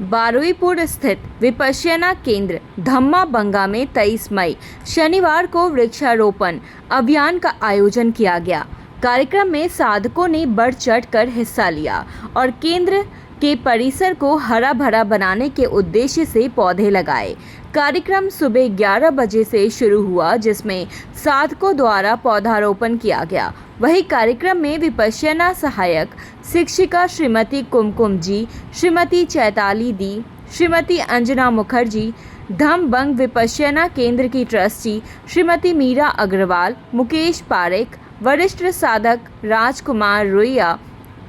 बारुईपुर स्थित विपश्यना केंद्र धम्मा बंगा में 23 मई शनिवार को वृक्षारोपण अभियान का आयोजन किया गया। कार्यक्रम में साधकों ने बढ़ चढ़कर हिस्सा लिया और केंद्र के परिसर को हरा भरा बनाने के उद्देश्य से पौधे लगाए। कार्यक्रम सुबह 11 बजे से शुरू हुआ, जिसमें साधकों द्वारा पौधारोपण किया गया। वहीं कार्यक्रम में विपश्यना सहायक शिक्षिका श्रीमती कुमकुम जी, श्रीमती चैताली दी, श्रीमती अंजना मुखर्जी, धम्म विपश्यना केंद्र की ट्रस्टी श्रीमती मीरा अग्रवाल, मुकेश पारेख, वरिष्ठ साधक राजकुमार रुइया,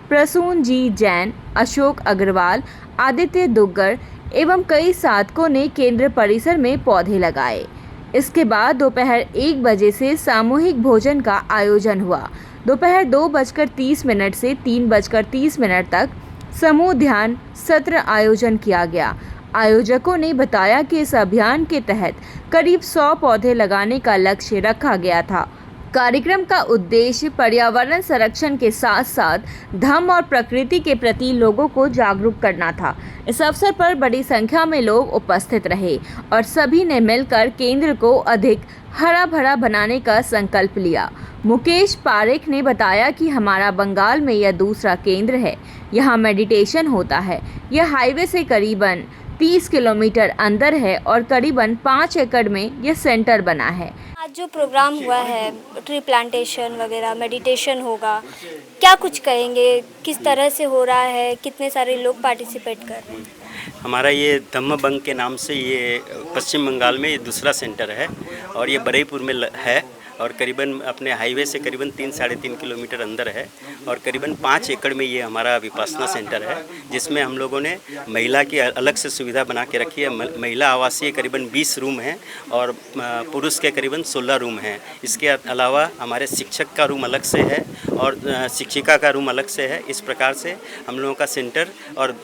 प्रसून जी जैन, अशोक अग्रवाल, आदित्य दुग्गर एवं कई साधकों ने केंद्र परिसर में पौधे लगाए। इसके बाद दोपहर 1 बजे से सामूहिक भोजन का आयोजन हुआ। दोपहर 2:30 से 3:30 तक समूह ध्यान सत्र आयोजन किया गया। आयोजकों ने बताया कि इस अभियान के तहत करीब 100 पौधे लगाने का लक्ष्य रखा गया था। कार्यक्रम का उद्देश्य पर्यावरण संरक्षण के साथ साथ धम्म और प्रकृति के प्रति लोगों को जागरूक करना था। इस अवसर पर बड़ी संख्या में लोग उपस्थित रहे और सभी ने मिलकर केंद्र को अधिक हरा भरा बनाने का संकल्प लिया। मुकेश पारेख ने बताया कि हमारा बंगाल में यह दूसरा केंद्र है। यहाँ मेडिटेशन होता है। यह हाईवे से करीबन 30 किलोमीटर अंदर है और करीबन 5 एकड़ में यह सेंटर बना है। आज जो प्रोग्राम हुआ है, ट्री प्लांटेशन वगैरह, मेडिटेशन होगा, क्या कुछ कहेंगे? किस तरह से हो रहा है? कितने सारे लोग पार्टिसिपेट कर रहे हैं? हमारा ये धम्म बंग के नाम से ये पश्चिम बंगाल में ये दूसरा सेंटर है और ये बरुईपुर में है और करीबन अपने हाईवे से करीबन 3-3.5 किलोमीटर अंदर है और करीबन 5 एकड़ में ये हमारा विपश्यना सेंटर है, जिसमें हम लोगों ने महिला की अलग से सुविधा बना के रखी है। महिला आवासीय करीबन 20 रूम हैं और पुरुष के करीबन 16 रूम हैं। इसके अलावा हमारे शिक्षक का रूम अलग से है और शिक्षिका का रूम अलग से है। इस प्रकार से हम लोगों का सेंटर और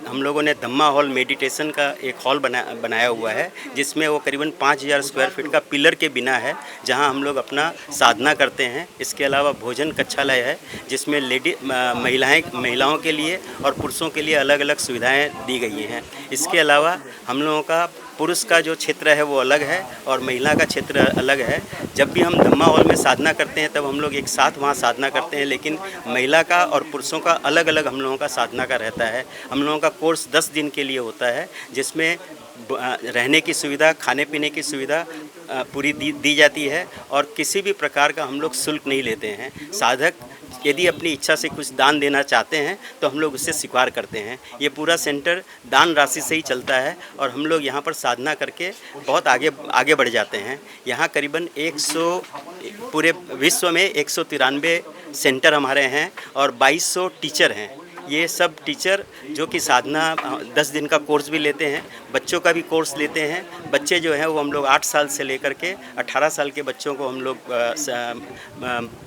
हम लोगों ने धम्मा हॉल मेडिटेशन का एक हॉल बनाया हुआ है, जिसमें वो करीबन 5000 स्क्वायर फीट का पिलर के बिना है, जहां हम लोग अपना साधना करते हैं। इसके अलावा भोजन कक्षालय है, जिसमें महिलाओं के लिए और पुरुषों के लिए अलग अलग सुविधाएं दी गई हैं। इसके अलावा हम लोगों का पुरुष का जो क्षेत्र है वो अलग है और महिला का क्षेत्र अलग है। जब भी हम धम्मा हॉल में साधना करते हैं तब हम लोग एक साथ वहाँ साधना करते हैं, लेकिन महिला का और पुरुषों का अलग अलग हम लोगों का साधना का रहता है। हम लोगों का कोर्स 10 दिन के लिए होता है, जिसमें रहने की सुविधा, खाने पीने की सुविधा पूरी दी जाती है और किसी भी प्रकार का हम लोग शुल्क नहीं लेते हैं। साधक यदि अपनी इच्छा से कुछ दान देना चाहते हैं तो हम लोग उससे स्वीकार करते हैं। ये पूरा सेंटर दान राशि से ही चलता है और हम लोग यहाँ पर साधना करके बहुत आगे बढ़ जाते हैं। यहाँ करीबन 100 पूरे विश्व में 193 सेंटर हमारे हैं और 2200 टीचर हैं। ये सब टीचर जो कि साधना 10 दिन का कोर्स भी लेते हैं, बच्चों का भी कोर्स लेते हैं। बच्चे जो हैं वो हम लोग 8 साल से लेकर के 18 साल के बच्चों को हम लोग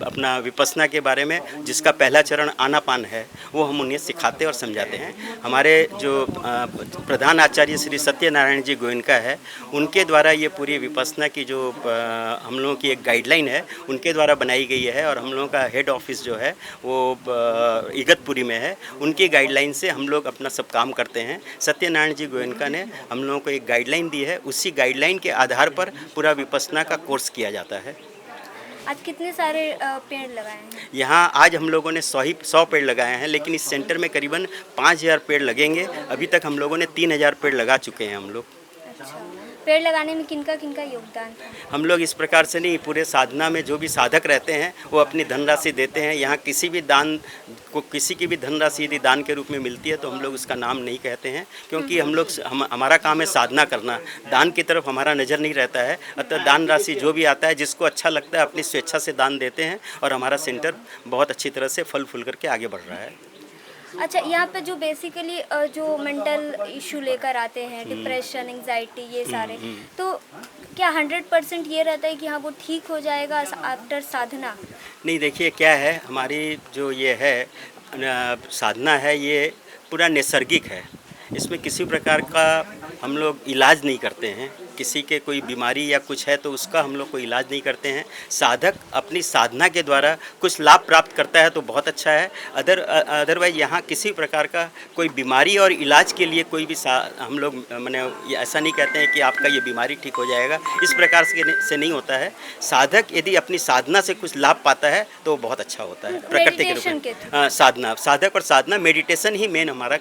अपना विपश्यना के बारे में, जिसका पहला चरण आनापान है, वो हम उन्हें सिखाते और समझाते हैं। हमारे जो प्रधान आचार्य श्री सत्यनारायण जी गोयनका है, उनके द्वारा ये पूरी विपश्यना की जो हम लोगों की एक गाइडलाइन है, उनके द्वारा बनाई गई है और हम लोगों का हेड ऑफिस जो है वो इगतपुरी में है। उनकी गाइडलाइन से हम लोग अपना सब काम करते हैं। सत्यनारायण जी गोयनका ने हम लोगों को एक गाइडलाइन दी है, उसी गाइडलाइन के आधार पर पूरा विपश्यना का कोर्स किया जाता है। आज कितने सारे पेड़ लगाए हैं? यहाँ आज हम लोगों ने 100 पेड़ लगाए हैं, लेकिन इस सेंटर में करीबन 5000 पेड़ लगेंगे। अभी तक हम लोगों ने 3000 पेड़ लगा चुके हैं हम लोग। अच्छा, पेड़ लगाने में किनका योगदान था? हम लोग इस प्रकार से नहीं, पूरे साधना में जो भी साधक रहते हैं वो अपनी धनराशि देते हैं। यहाँ किसी की भी धनराशि यदि दान के रूप में मिलती है तो हम लोग उसका नाम नहीं कहते हैं, क्योंकि हमारा काम है साधना करना। दान की तरफ हमारा नज़र नहीं रहता है। अतः दान राशि जो भी आता है, जिसको अच्छा लगता है अपनी स्वेच्छा से दान देते हैं और हमारा सेंटर बहुत अच्छी तरह से फल फूल करके आगे बढ़ रहा है। अच्छा, यहाँ पे जो बेसिकली जो मेंटल इशू लेकर आते हैं, डिप्रेशन, एंजाइटी, ये सारे, तो क्या 100% ये रहता है कि हाँ वो ठीक हो जाएगा आफ्टर साधना? नहीं, देखिए क्या है, हमारी जो ये है साधना है, ये पूरा नैसर्गिक है। इसमें किसी प्रकार का हम लोग इलाज नहीं करते हैं। किसी के कोई बीमारी या कुछ है तो उसका हम लोग कोई इलाज नहीं करते हैं। साधक अपनी साधना के द्वारा कुछ लाभ प्राप्त करता है तो बहुत अच्छा है। अदरवाइज यहाँ किसी प्रकार का कोई बीमारी और इलाज के लिए कोई भी हम लोग माने ऐसा नहीं कहते हैं कि आपका ये बीमारी ठीक हो जाएगा, इस प्रकार से नहीं होता है। साधक यदि अपनी साधना से कुछ लाभ पाता है तो बहुत अच्छा होता है। प्रकृति के रूप में साधना, साधक और साधना, मेडिटेशन ही मेन हमारा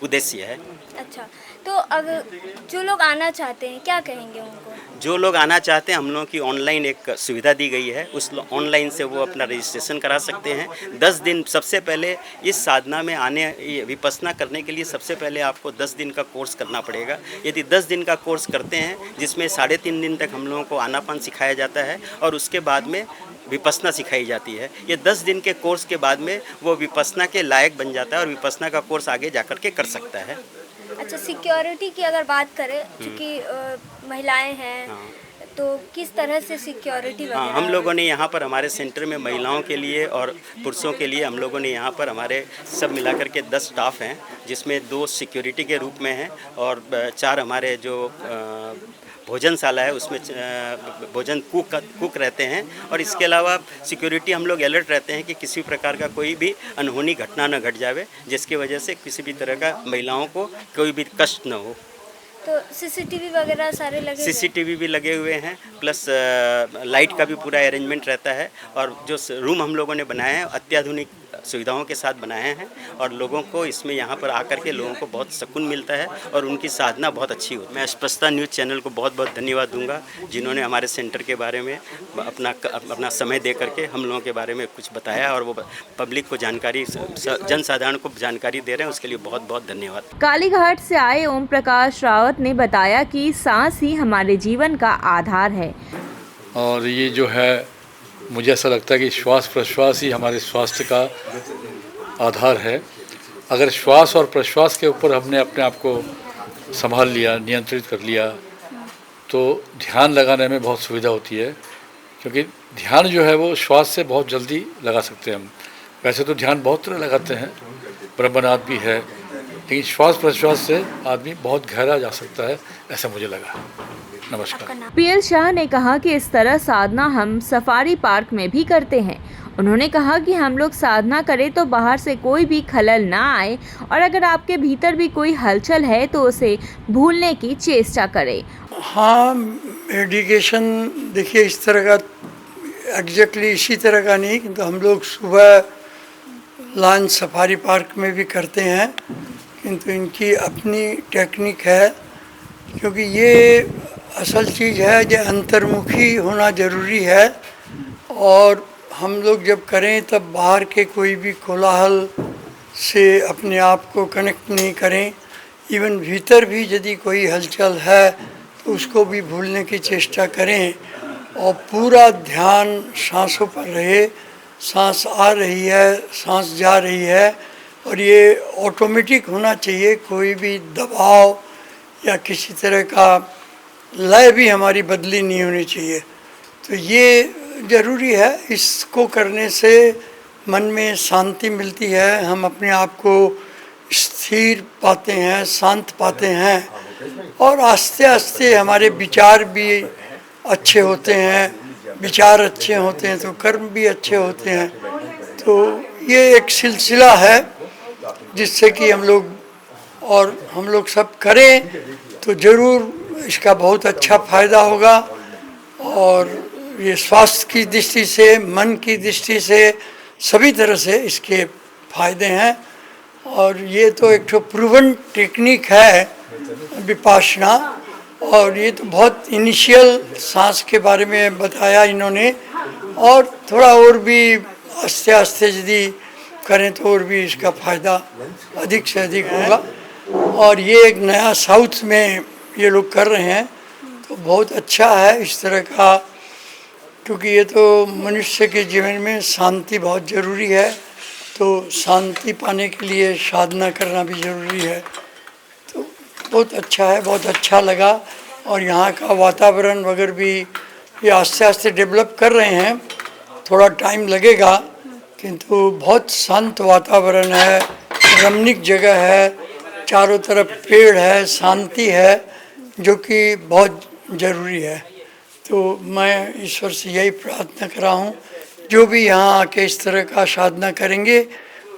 उद्देश्य है। अच्छा, तो अगर जो लोग आना चाहते हैं क्या कहेंगे उनको? जो लोग आना चाहते हैं, हम लोगों की ऑनलाइन एक सुविधा दी गई है, उस ऑनलाइन से वो अपना रजिस्ट्रेशन करा सकते हैं। 10 दिन सबसे पहले इस साधना में आने, विपश्यना करने के लिए सबसे पहले आपको 10 दिन का कोर्स करना पड़ेगा। यदि 10 दिन का कोर्स करते हैं जिसमें 3.5 दिन तक हम लोगों को आनापान सिखाया जाता है और उसके बाद में विपश्यना सिखाई जाती है। ये 10 दिन के कोर्स के बाद में वो विपश्यना के लायक बन जाता है और विपश्यना का कोर्स आगे जाकर के कर सकता है। अच्छा, सिक्योरिटी की अगर बात करें, क्योंकि महिलाएं हैं, तो किस तरह से सिक्योरिटी वगैरह? हाँ, हम लोगों ने यहाँ पर हमारे सेंटर में महिलाओं के लिए और पुरुषों के लिए हम लोगों ने यहाँ पर हमारे सब मिलाकर के 10 स्टाफ हैं, जिसमें 2 सिक्योरिटी के रूप में हैं और 4 हमारे जो भोजनशाला है उसमें भोजन कुक रहते हैं। और इसके अलावा सिक्योरिटी हम लोग अलर्ट रहते हैं कि किसी प्रकार का कोई भी अनहोनी घटना न घट जावे, जिसकी वजह से किसी भी तरह का महिलाओं को कोई भी कष्ट न हो। तो सीसीटीवी वगैरह सारे लगे? सीसीटीवी भी लगे हुए हैं, प्लस लाइट का भी पूरा अरेंजमेंट रहता है। और जो रूम हम लोगों ने बनाए हैं अत्याधुनिक सुविधाओं के साथ बनाए हैं और लोगों को इसमें यहाँ पर आकर के लोगों को बहुत सुकून मिलता है और उनकी साधना बहुत अच्छी होती है। मैं स्पष्टता न्यूज़ चैनल को बहुत बहुत धन्यवाद दूंगा, जिन्होंने हमारे सेंटर के बारे में अपना समय दे करके हम लोगों के बारे में कुछ बताया और वो पब्लिक को जानकारी, जनसाधारण को जानकारी दे रहे हैं, उसके लिए बहुत बहुत धन्यवाद। कालीघाट से आए ओम प्रकाश रावत ने बताया कि सांस ही हमारे जीवन का आधार है और ये जो है मुझे ऐसा लगता है कि श्वास प्रश्वास ही हमारे स्वास्थ्य का आधार है। अगर श्वास और प्रश्वास के ऊपर हमने अपने आप को संभाल लिया, नियंत्रित कर लिया, तो ध्यान लगाने में बहुत सुविधा होती है, क्योंकि ध्यान जो है वो श्वास से बहुत जल्दी लगा सकते हैं हम। वैसे तो ध्यान बहुत तरह लगाते हैं, ब्रह्मनाद भी है, लेकिन श्वास प्रश्वास से आदमी बहुत गहरा जा सकता है, ऐसा मुझे लगा। नमस्कार। पीएल शाह ने कहा कि इस तरह साधना हम सफारी पार्क में भी करते हैं। उन्होंने कहा कि हम लोग साधना करें तो बाहर से कोई भी खलल ना आए और अगर आपके भीतर भी कोई हलचल है तो उसे भूलने की चेष्टा करें। हाँ, मेडिकेशन देखिए इस तरह का एग्जैक्टली इसी तरह का नहीं, किंतु हम लोग सुबह लॉन्च सफारी पार्क में भी करते हैं, किंतु इनकी अपनी टेक्निक है, क्योंकि ये असल चीज़ है जो अंतर्मुखी होना ज़रूरी है। और हम लोग जब करें तब बाहर के कोई भी कोलाहल से अपने आप को कनेक्ट नहीं करें। इवन भीतर भी यदि कोई हलचल है तो उसको भी भूलने की चेष्टा करें और पूरा ध्यान सांसों पर रहे। सांस आ रही है, सांस जा रही है और ये ऑटोमेटिक होना चाहिए, कोई भी दबाव या किसी तरह का लय भी हमारी बदली नहीं होनी चाहिए। तो ये ज़रूरी है, इसको करने से मन में शांति मिलती है, हम अपने आप को स्थिर पाते हैं, शांत पाते हैं और आस्ते आस्ते हमारे विचार भी अच्छे होते हैं। विचार अच्छे होते हैं तो कर्म भी अच्छे होते हैं। तो ये एक सिलसिला है जिससे कि हम लोग सब करें तो ज़रूर इसका बहुत अच्छा फ़ायदा होगा। और ये स्वास्थ्य की दृष्टि से, मन की दृष्टि से, सभी तरह से इसके फायदे हैं। और ये तो एक तो प्रूवन टेक्निक है विपासना, और ये तो बहुत इनिशियल सांस के बारे में बताया इन्होंने, और थोड़ा और भी आस्ते आस्ते यदि करें तो और भी इसका फ़ायदा अधिक से अधिक होगा। और ये एक नया साउथ में ये लोग कर रहे हैं तो बहुत अच्छा है इस तरह का, क्योंकि ये तो मनुष्य के जीवन में शांति बहुत ज़रूरी है। तो शांति पाने के लिए साधना करना भी ज़रूरी है। तो बहुत अच्छा है, बहुत अच्छा लगा। और यहाँ का वातावरण वगैरह भी ये आस्ते आस्ते डेवलप कर रहे हैं, थोड़ा टाइम लगेगा, किंतु बहुत शांत वातावरण है, रमणीक जगह है, चारों तरफ पेड़ है, शांति है, जो कि बहुत जरूरी है। तो मैं ईश्वर से यही प्रार्थना कर रहा हूँ, जो भी यहाँ आके इस तरह का साधना करेंगे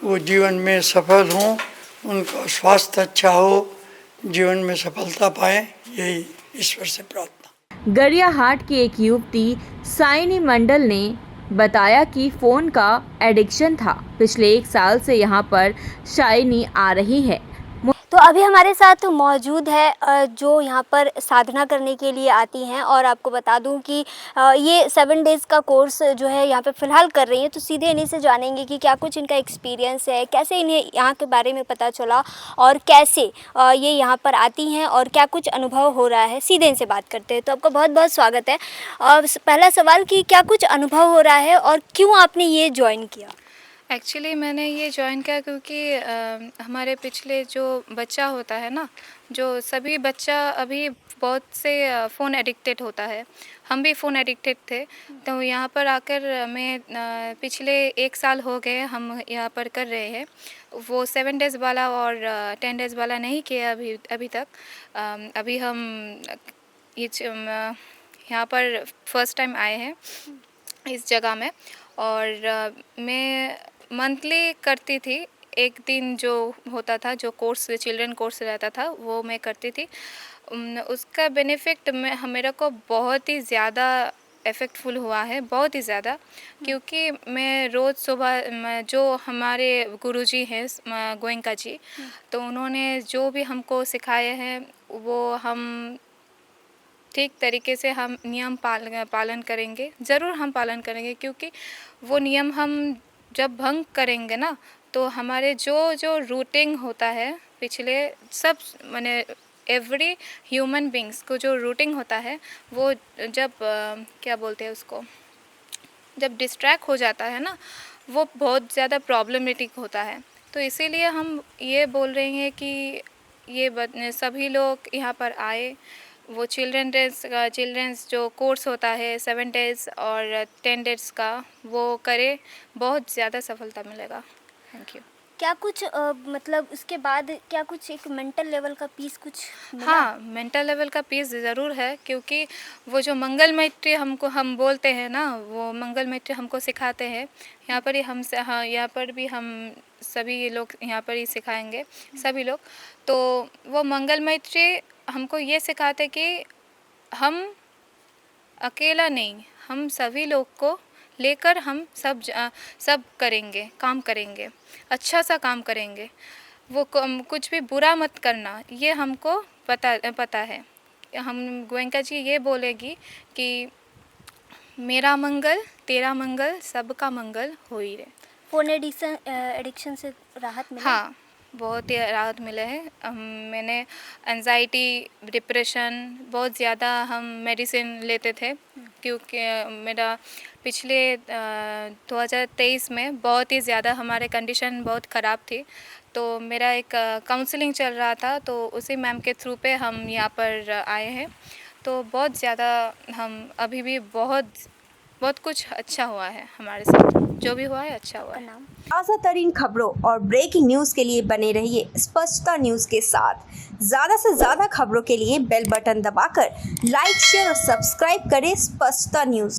वो जीवन में सफल हों, उनका स्वास्थ्य अच्छा हो, जीवन में सफलता पाएं, यही ईश्वर से प्रार्थना। गरियाहाट की एक युवती साइनी मंडल ने बताया कि फ़ोन का एडिक्शन था। पिछले 1 साल से यहाँ पर शाइनी आ रही है। तो अभी हमारे साथ मौजूद है जो यहाँ पर साधना करने के लिए आती हैं, और आपको बता दूं कि ये 7 डेज़ का कोर्स जो है यहाँ पे फ़िलहाल कर रही हैं। तो सीधे इन्हीं से जानेंगे कि क्या कुछ इनका एक्सपीरियंस है, कैसे इन्हें यहाँ के बारे में पता चला और कैसे ये यहाँ पर आती हैं और क्या कुछ अनुभव हो रहा है। सीधे इनसे बात करते हैं। तो आपका बहुत बहुत स्वागत है। पहला सवाल कि क्या कुछ अनुभव हो रहा है और क्यों आपने ये ज्वाइन किया? एक्चुअली मैंने ये जॉइन किया क्योंकि हमारे पिछले जो बच्चा होता है ना, जो सभी बच्चा अभी बहुत से फ़ोन एडिक्टेड होता है। हम भी फ़ोन एडिक्टेड थे। तो यहाँ पर आकर मैं पिछले 1 साल हो गए हम यहाँ पर कर रहे हैं। वो 7 डेज़ वाला और 10 डेज़ वाला नहीं किया अभी तक। अभी हम यहाँ पर फर्स्ट टाइम आए हैं इस जगह में। और मैं मंथली करती थी। एक दिन जो होता था, जो कोर्स चिल्ड्रन कोर्स रहता था, वो मैं करती थी। उसका बेनिफिट मेरे को बहुत ही ज़्यादा इफ़ेक्टफुल हुआ है, बहुत ही ज़्यादा। क्योंकि मैं रोज़ सुबह जो हमारे गुरुजी हैं गोयंका जी, तो उन्होंने जो भी हमको सिखाए हैं वो हम ठीक तरीके से हम नियम पालन करेंगे। ज़रूर हम पालन करेंगे, क्योंकि वो नियम हम जब भंग करेंगे ना, तो हमारे जो रूटिंग होता है पिछले सब माने एवरी ह्यूमन बींग्स को जो रूटिंग होता है, वो जब क्या बोलते हैं उसको, जब डिस्ट्रैक्ट हो जाता है ना, वो बहुत ज़्यादा प्रॉब्लमेटिक होता है। तो इसीलिए हम ये बोल रहे हैं कि ये सभी लोग यहाँ पर आए। वो चिल्ड्रंस जो कोर्स होता है 7 डेज़ और 10 डेज़ का, वो करे, बहुत ज़्यादा सफलता मिलेगा। Thank you. क्या कुछ मतलब उसके बाद क्या कुछ एक मेंटल लेवल का पीस कुछ मिला? हाँ, मेंटल लेवल का पीस ज़रूर है, क्योंकि वो जो मंगल मैत्री हम बोलते हैं ना, वो मंगल मैत्री हमको सिखाते हैं। यहाँ पर ही हाँ, यहाँ पर भी हम सभी लोग यहाँ पर ही सिखाएंगे, सभी लोग। तो वो मंगल मैत्री हमको ये सिखाते कि हम अकेला नहीं, हम सभी लोग को लेकर हम सब करेंगे, काम करेंगे, अच्छा सा काम करेंगे। वो कुछ भी बुरा मत करना, ये हमको पता है। हम गोयंका जी ये बोलेगी कि मेरा मंगल तेरा मंगल सबका मंगल हो ही रहे। फ़ोन एडिक्शन से राहत मिला? हाँ, बहुत ही राहत मिले है। मैंने एंजाइटी, डिप्रेशन, बहुत ज़्यादा हम मेडिसिन लेते थे, क्योंकि मेरा पिछले 2023 में बहुत ही ज़्यादा हमारे कंडीशन बहुत ख़राब थी। तो मेरा एक काउंसलिंग चल रहा था, तो उसी मैम के थ्रू पे हम यहाँ पर आए हैं। तो बहुत ज़्यादा हम अभी भी बहुत कुछ अच्छा हुआ है हमारे साथ, जो भी हुआ है अच्छा हुआ है। ताज़ा तरीन खबरों और ब्रेकिंग न्यूज़ के लिए बने रहिए स्पष्टता न्यूज़ के साथ। ज़्यादा से ज़्यादा खबरों के लिए बेल बटन दबाकर लाइक, शेयर और सब्सक्राइब करें स्पष्टता न्यूज़।